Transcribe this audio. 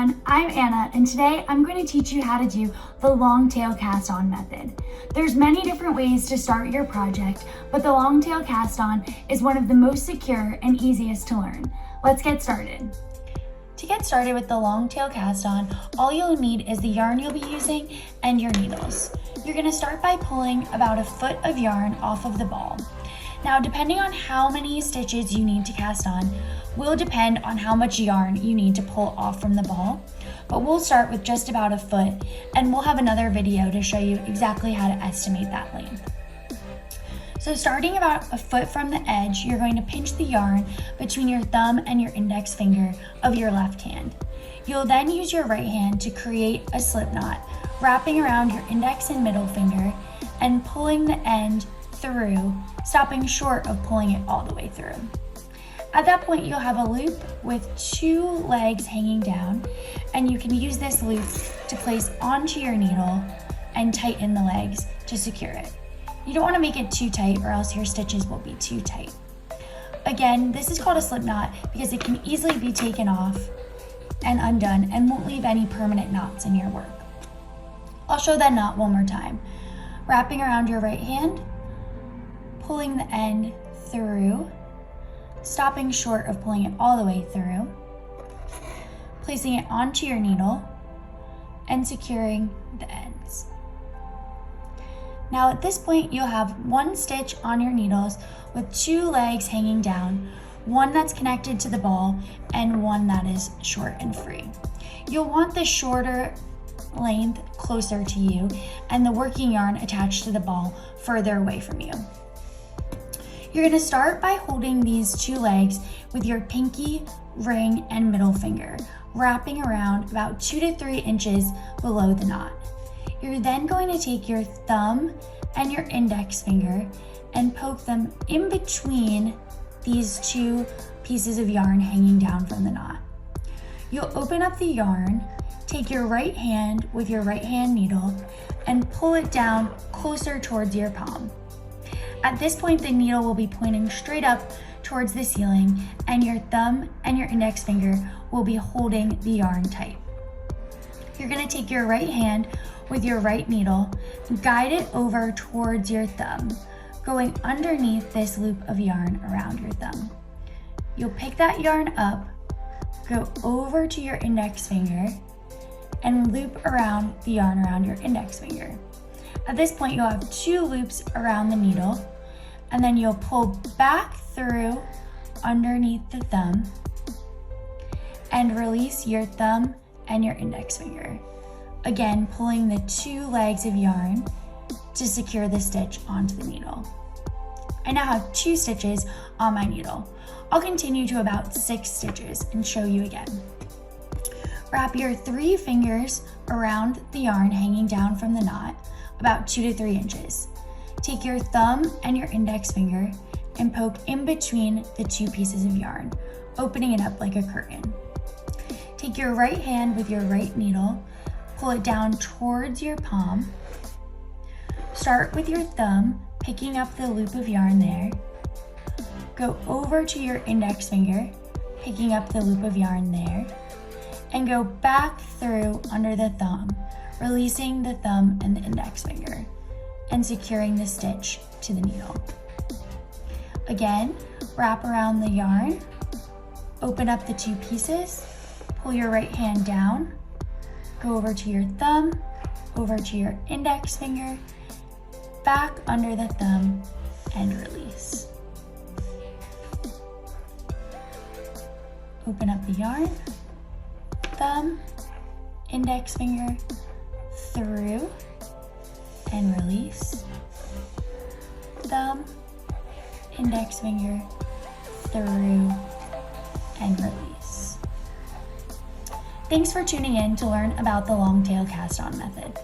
everyone, I'm Anna, and today I'm going to teach you how to do the long tail cast on method. There's many different ways to start your project, but the long tail cast on is one of the most secure and easiest to learn. Let's get started. To get started with the long tail cast on, all you'll need is the yarn you'll be using and your needles. You're going to start by pulling about a foot of yarn off of the ball. Now, depending on how many stitches you need to cast on, will depend on how much yarn you need to pull off from the ball, but we'll start with just about a foot, and we'll have another video to show you exactly how to estimate that length. So starting about a foot from the edge, you're going to pinch the yarn between your thumb and your index finger of your left hand. You'll then use your right hand to create a slip knot, wrapping around your index and middle finger and pulling the end through, stopping short of pulling it all the way through. At that point, you'll have a loop with two legs hanging down, and you can use this loop to place onto your needle and tighten the legs to secure it. You don't want to make it too tight or else your stitches will be too tight. Again, this is called a slip knot because it can easily be taken off and undone and won't leave any permanent knots in your work. I'll show that knot one more time. Wrapping around your right hand, pulling the end through, stopping short of pulling it all the way through, placing it onto your needle, and securing the ends. Now at this point, you'll have one stitch on your needles with two legs hanging down, one that's connected to the ball and one that is short and free. You'll want the shorter length closer to you and the working yarn attached to the ball further away from you. You're going to start by holding these two legs with your pinky, ring, and middle finger, wrapping around about 2 to 3 inches below the knot. You're then going to take your thumb and your index finger and poke them in between these two pieces of yarn hanging down from the knot. You'll open up the yarn, take your right hand with your right hand needle, and pull it down closer towards your palm. At this point, the needle will be pointing straight up towards the ceiling, and your thumb and your index finger will be holding the yarn tight. You're going to take your right hand with your right needle, guide it over towards your thumb, going underneath this loop of yarn around your thumb. You'll pick that yarn up, go over to your index finger, and loop around the yarn around your index finger. At this point, you'll have 2 loops around the needle, and then you'll pull back through underneath the thumb and release your thumb and your index finger. Again, pulling the 2 legs of yarn to secure the stitch onto the needle. I now have 2 stitches on my needle. I'll continue to about 6 stitches and show you again. Wrap your 3 fingers around the yarn hanging down from the knot, about 2 to 3 inches. Take your thumb and your index finger and poke in between the 2 pieces of yarn, opening it up like a curtain. Take your right hand with your right needle, pull it down towards your palm. Start with your thumb, picking up the loop of yarn there. Go over to your index finger, picking up the loop of yarn there, and go back through under the thumb, releasing the thumb and the index finger, and securing the stitch to the needle. Again, wrap around the yarn, open up the 2 pieces, pull your right hand down, go over to your thumb, over to your index finger, back under the thumb, and release. Open up the yarn, thumb, index finger, through, and release. Thumb, index finger, through, and release. Thanks for tuning in to learn about the long tail cast on method.